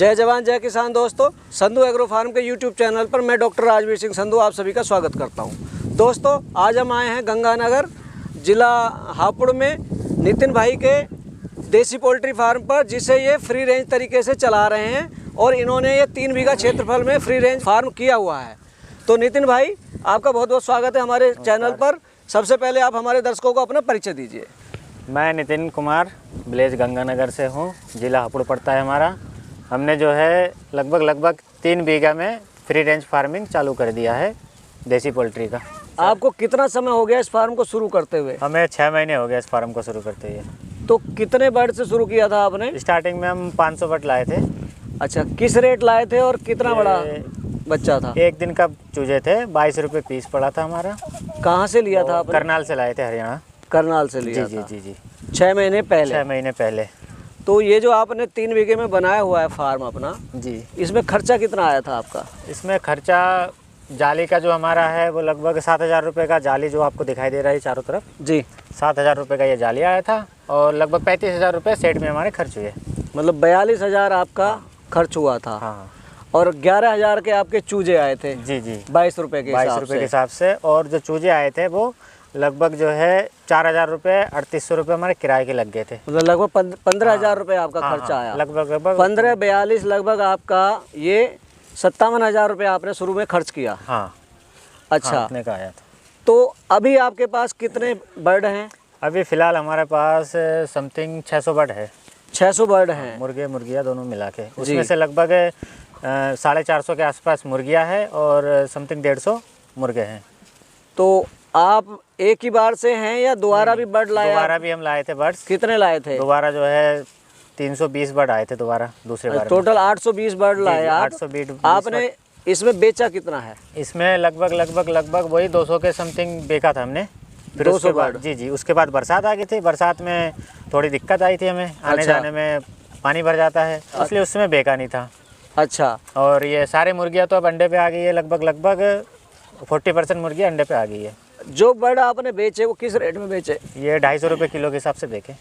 जय जवान जय किसान दोस्तों, संधू एग्रो फार्म के यूट्यूब चैनल पर मैं डॉक्टर राजवीर सिंह संधू आप सभी का स्वागत करता हूं। दोस्तों आज हम आए हैं गंगानगर जिला हापुड़ में नितिन भाई के देसी पोल्ट्री फार्म पर, जिसे ये फ्री रेंज तरीके से चला रहे हैं और इन्होंने ये 3 बीघा क्षेत्रफल में फ्री रेंज फार्म किया हुआ है। तो नितिन भाई आपका बहुत बहुत स्वागत है हमारे चैनल पर। सबसे पहले आप हमारे दर्शकों को अपना परिचय दीजिए। मैं नितिन कुमार विलेज गंगानगर से हूँ, जिला हापुड़ पड़ता है हमारा। हमने जो है लगभग 3 बीघा में फ्री रेंज फार्मिंग चालू कर दिया है देसी पोल्ट्री का। आपको कितना समय हो गया इस फार्म को शुरू करते हुए? हमें 6 महीने हो गए इस फार्म को शुरू करते हुए। तो कितने बर्ड से शुरू किया था आपने? स्टार्टिंग में हम 500 बर्ड लाए थे। अच्छा, किस रेट लाए थे और कितना बड़ा बच्चा था? एक दिन का चूजे थे, 22 रुपये पीस पड़ा था हमारा। कहाँ से लिया था आपने? करनाल से लाए थे, हरियाणा। करनाल से लिया जी था? जी जी। 6 महीने पहले? 6 महीने पहले। तो ये जो आपने 3 बीघे में बनाया हुआ है फार्म अपना जी, इसमें खर्चा कितना आया था आपका? इसमें खर्चा जाली का जो हमारा है वो लगभग 7,000 रुपये का जाली जो आपको दिखाई दे रहा है चारों तरफ जी, 7,000 रुपये का ये जाली आया था और लगभग 35,000 रुपये सेट में हमारे खर्च हुए। मतलब 42,000 आपका खर्च हुआ था। हाँ, और 11,000 के आपके चूजे आए थे? जी जी, 22 रुपये के 22 रुपये के हिसाब से। और जो चूजे आए थे वो लगभग जो है 4,000 रुपये 3,800 रुपये हमारे किराए के लग गए थे। मतलब लगभग 15,000 रुपये आपका खर्चा आया। लगभग 15-42 लगभग आपका ये 57,000 रुपये आपने शुरू में खर्च किया। हाँ अच्छा, इतने का आया था। तो अभी आपके पास कितने बर्ड हैं? अभी फ़िलहाल हमारे पास समथिंग 600 बर्ड है। 600 बर्ड हैं? मुर्गे मुर्गियाँ दोनों मिला के। उसमें से लगभग 450 के आसपास मुर्गियाँ हैं और समथिंग 150 मुर्गे हैं। तो आप एक ही बार से हैं या दोबारा भी बर्ड लाए? दोबारा भी हम लाए थे बर्ड्स। कितने लाए थे? दोबारा जो है 320 बर्ड आए थे दोबारा दूसरे बार। टोटल 820 बर्ड लाए आप। 820। आपने इसमें बेचा कितना है? इसमें लगभग वही 200 के समथिंग बेचा था हमने। फिर 200 उसके बाद बर्ड? जी जी, उसके बाद बरसात आ गई थी। बरसात में थोड़ी दिक्कत आई थी हमें, आने जाने में पानी भर जाता है, इसलिए उसमें बेचा नहीं था। अच्छा। और ये सारे मुर्गियाँ तो अब अंडे पे आ गई है। लगभग 40% मुर्गी अंडे पे आ गई है। जो बर्ड आपने बेचे वो किस रेट में बेचे? ये 250 रुपये किलो के हिसाब से बेचे।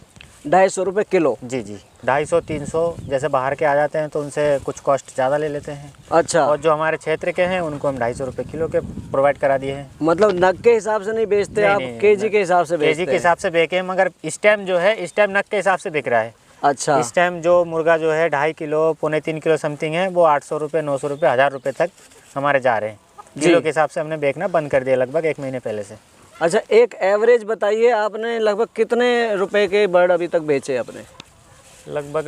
250 रुपये किलो? जी जी, 250-300 जैसे बाहर के आ जाते हैं तो उनसे कुछ कॉस्ट ज़्यादा ले लेते हैं। अच्छा। और जो हमारे क्षेत्र के हैं उनको हम 250 रुपये किलो के प्रोवाइड करा दिए हैं। मतलब नग के हिसाब से नहीं बेचते आप? केजी के हिसाब से बेचते? केजी के हिसाब से बेचे, मगर इस टाइम जो है इस टाइम नग के हिसाब से बिक रहा है। अच्छा। इस टाइम जो मुर्गा जो है 2.5 किलो 2.25 किलो समथिंग है वो 800 रुपये 900 रुपये 1,000 रुपये तक हमारे जा रहे हैं। किलो के हिसाब से हमने बेचना बंद कर दिया लगभग 1 महीने पहले से। अच्छा, एक एवरेज बताइए, आपने लगभग कितने रुपए के बर्ड अभी तक बेचे अपने? लगभग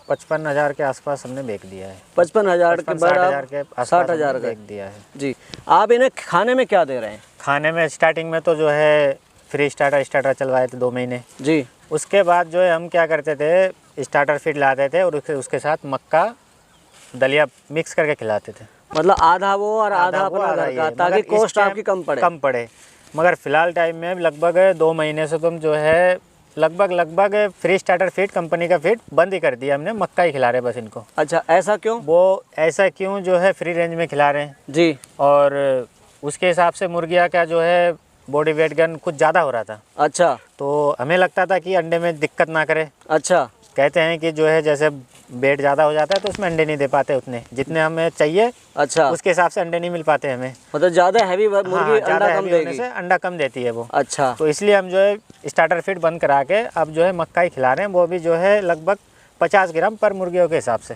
55,000 के आसपास हमने बेच दिया है। 55,000 के बर्ड? 60,000 का बेच दिया है जी। आप इन्हें खाने में क्या दे रहे हैं? खाने में स्टार्टिंग में तो जो है फ्री स्टार्टर चलवाए थे 2 महीने जी। उसके बाद जो है हम क्या करते थे, स्टार्टर फीड लाते थे और उसके साथ मक्का दलिया मिक्स करके खिलाते थे। मतलब आधा वो और आधा अपना घर का, ताकि कॉस्ट आपकी कम पड़े। मगर फिलहाल टाइम में लगभग 2 महीने से तुम जो है लगभग फ्री स्टार्टर फीड कंपनी का फीड बंद ही कर दिया हमने। मक्का ही खिला रहे बस इनको। अच्छा, ऐसा क्यों? वो ऐसा क्यों जो है फ्री रेंज में खिला रहे हैं जी। और उसके हिसाब से मुर्गिया का जो है बॉडी वेट गन कुछ ज़्यादा हो रहा था। अच्छा। तो हमें लगता था कि अंडे में दिक्कत ना करे। अच्छा। कहते हैं कि जो है जैसे वेट ज़्यादा हो जाता है तो उसमें अंडे नहीं दे पाते उतने जितने हमें चाहिए। अच्छा। उसके हिसाब से अंडे नहीं मिल पाते हमें। मतलब ज़्यादा हैवी मुर्गी अंडा कम देगी? से अंडा कम देती है वो। अच्छा। तो इसलिए हम जो है स्टार्टर फीड बंद करा के अब जो है मक्का ही खिला रहे हैं, वो भी जो है लगभग 50 ग्राम पर मुर्गियों के हिसाब से।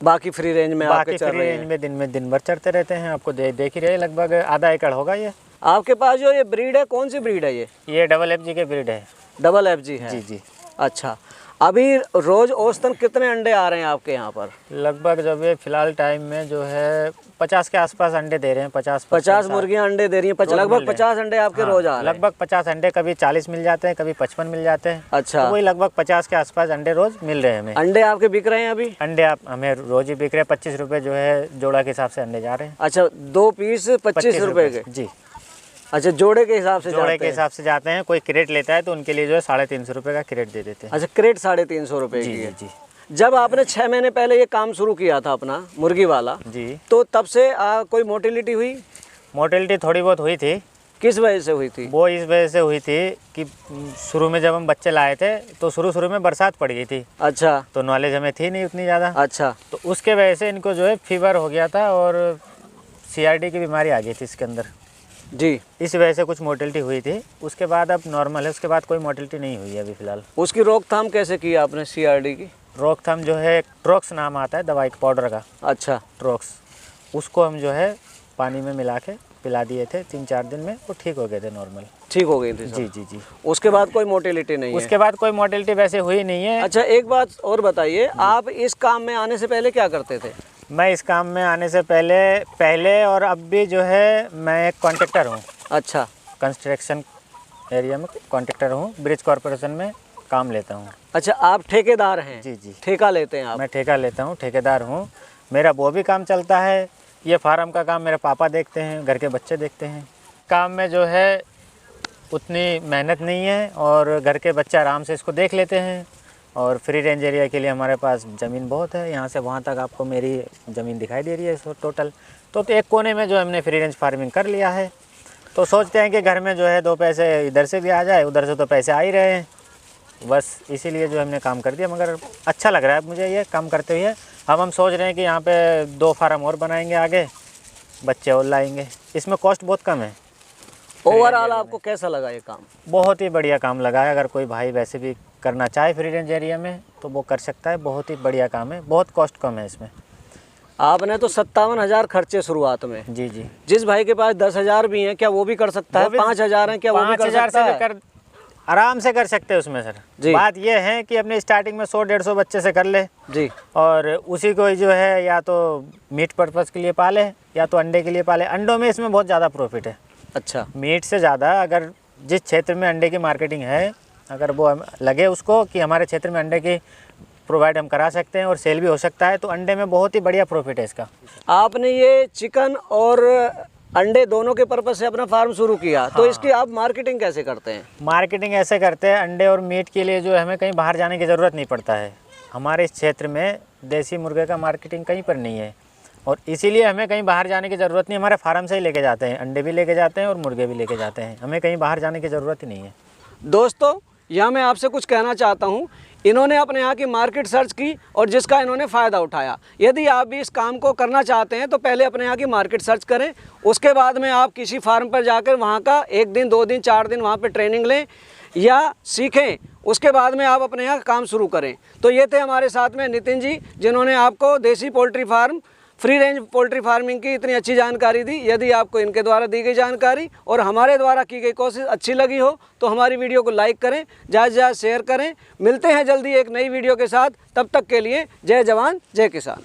बाकी फ्री रेंज में बाकी फ्री रेंज में दिन भर चढ़ते रहते हैं। आपको देख ही रहे, लगभग आधा एकड़ होगा ये। आपके पास जो ये ब्रीड है, कौन सी ब्रीड है ये? डबल FG के ब्रीड है। डबल FG है? जी जी। अच्छा, अभी रोज औसतन कितने अंडे आ रहे हैं आपके यहाँ पर? लगभग जब ये फिलहाल टाइम में जो है 50 के आसपास अंडे दे रहे हैं। 50 मुर्गियाँ अंडे दे रही हैं? लगभग 50 अंडे आपके रोज आ रहे हैं? लगभग 50 अंडे, कभी 40 मिल जाते हैं, कभी 55 मिल जाते हैं। अच्छा। तो वही लगभग 50 के आसपास अंडे रोज मिल रहे हैं हमें। अंडे आपके बिक रहे हैं अभी? अंडे आप हमें रोज ही बिक रहे हैं। 25 रुपये जो है जोड़ा के हिसाब से अंडे जा रहे हैं। अच्छा, 2 पीस 25 रुपये के? जी। अच्छा, जोड़े के हिसाब से? जोड़े के हिसाब से जाते हैं। कोई क्रेट लेता है तो उनके लिए जो है 350 रुपये का क्रेट दे देते हैं। अच्छा, क्रेट 350 रुपये की? जी। जब आपने 6 महीने पहले ये काम शुरू किया था अपना मुर्गी वाला जी, तो तब से कोई मोटिलिटी हुई? मोटिलिटी थोड़ी बहुत हुई थी किस वजह से हुई थी? वो इस वजह से हुई थी कि शुरू में जब हम बच्चे लाए थे तो शुरू में बरसात पड़ गई थी। अच्छा। तो नॉलेज हमें थी नहीं उतनी ज़्यादा। अच्छा। तो उसके वजह से इनको जो है फीवर हो गया था और CRD की बीमारी आ गई थी इसके अंदर जी। इस वजह से कुछ मोर्टेलिटी हुई थी। उसके बाद अब नॉर्मल है, उसके बाद कोई मोर्टेलिटी नहीं हुई है अभी फ़िलहाल। उसकी रोकथाम कैसे की आपने CRD की? रोकथाम जो है ट्रोक्स नाम आता है दवाई पाउडर का। अच्छा। ट्रोक्स, उसको हम जो है पानी में मिला के पिला दिए थे, 3-4 दिन में वो ठीक हो गए थे, नॉर्मल ठीक हो गई थी सब? जी जी जी। उसके बाद कोई मोर्टेलिटी नहीं है? उसके बाद कोई मोर्टेलिटी वैसे हुई नहीं है। अच्छा, एक बात और बताइए, आप इस काम में आने से पहले क्या करते थे? मैं इस काम में आने से पहले और अब भी जो है मैं एक कॉन्ट्रैक्टर हूँ। अच्छा। कंस्ट्रक्शन एरिया में कॉन्ट्रैक्टर हूँ, ब्रिज कॉरपोरेशन में काम लेता हूँ। अच्छा, आप ठेकेदार हैं? जी जी, ठेका लेते हैं आप? मैं ठेका लेता हूँ, ठेकेदार हूँ। मेरा वो भी काम चलता है, ये फार्म का काम मेरे पापा देखते हैं, घर के बच्चे देखते हैं। काम में जो है उतनी मेहनत नहीं है और घर के बच्चे आराम से इसको देख लेते हैं। और फ्री रेंज एरिया के लिए हमारे पास ज़मीन बहुत है, यहाँ से वहाँ तक आपको मेरी ज़मीन दिखाई दे रही है टोटल। तो एक कोने में जो हमने फ्री रेंज फार्मिंग कर लिया है। तो सोचते हैं कि घर में जो है 2 पैसे इधर से भी आ जाए, उधर से तो पैसे आ ही रहे हैं, बस इसीलिए जो हमने काम कर दिया। मगर अच्छा लग रहा है मुझे ये काम करते हुए। हम सोच रहे हैं कि यहाँ पे 2 फार्म और बनाएंगे, आगे बच्चे और लाएंगे। इसमें कॉस्ट बहुत कम है। ओवरऑल आपको कैसा लगा ये काम? बहुत ही बढ़िया काम लगा है। अगर कोई भाई वैसे भी करना चाहे फ्री रेंज एरिया में तो वो कर सकता है। बहुत ही बढ़िया काम है, बहुत कॉस्ट कम है इसमें। आपने तो 57,000 खर्चे शुरुआत में। जी जी। जिस भाई के पास 10,000 भी हैं, क्या वो भी कर सकता है? 5,000 है, क्या वो भी कर सकता है? आराम से कर सकते हैं उसमें सर जी। बात ये है कि अपने स्टार्टिंग में 100-150 बच्चे से कर ले जी, और उसी को जो है या तो मीट पर्पज़ के लिए पाले या तो अंडे के लिए पाले। अंडों में इसमें बहुत ज़्यादा प्रॉफिट है। अच्छा। मीट से ज़्यादा अगर जिस क्षेत्र में अंडे की मार्केटिंग है, अगर वो लगे उसको कि हमारे क्षेत्र में अंडे की प्रोवाइड हम करा सकते हैं और सेल भी हो सकता है, तो अंडे में बहुत ही बढ़िया प्रॉफिट है इसका। आपने ये चिकन और अंडे दोनों के पर्पज से अपना फार्म शुरू किया। हाँ। तो इसकी आप मार्केटिंग कैसे करते हैं? मार्केटिंग ऐसे करते हैं, अंडे और मीट के लिए जो हमें कहीं बाहर जाने की ज़रूरत नहीं पड़ता है। हमारे इस क्षेत्र में देसी मुर्गे का मार्केटिंग कहीं पर नहीं है और इसीलिए हमें कहीं बाहर जाने की ज़रूरत नहीं। हमारे फार्म से ही लेके जाते हैं, अंडे भी लेके जाते हैं और मुर्गे भी लेके जाते हैं। हमें कहीं बाहर जाने की ज़रूरत ही नहीं है। दोस्तों, यहाँ मैं आपसे कुछ कहना चाहता हूँ। इन्होंने अपने यहाँ की मार्केट सर्च की और जिसका इन्होंने फ़ायदा उठाया। यदि आप भी इस काम को करना चाहते हैं तो पहले अपने यहाँ की मार्केट सर्च करें, उसके बाद में आप किसी फार्म पर जाकर वहाँ का 1 दिन 2 दिन 4 दिन वहाँ पर ट्रेनिंग लें या सीखें, उसके बाद में आप अपने यहाँ काम शुरू करें। तो ये थे हमारे साथ में नितिन जी, जिन्होंने आपको देसी poultry farm, free range poultry farming की इतनी अच्छी जानकारी दी। यदि आपको इनके द्वारा दी गई जानकारी और हमारे द्वारा की गई कोशिश अच्छी लगी हो तो हमारी वीडियो को लाइक करें, ज़्यादा से ज़्यादा शेयर करें। मिलते हैं जल्दी एक नई वीडियो के साथ, तब तक के लिए जय जवान जय किसान।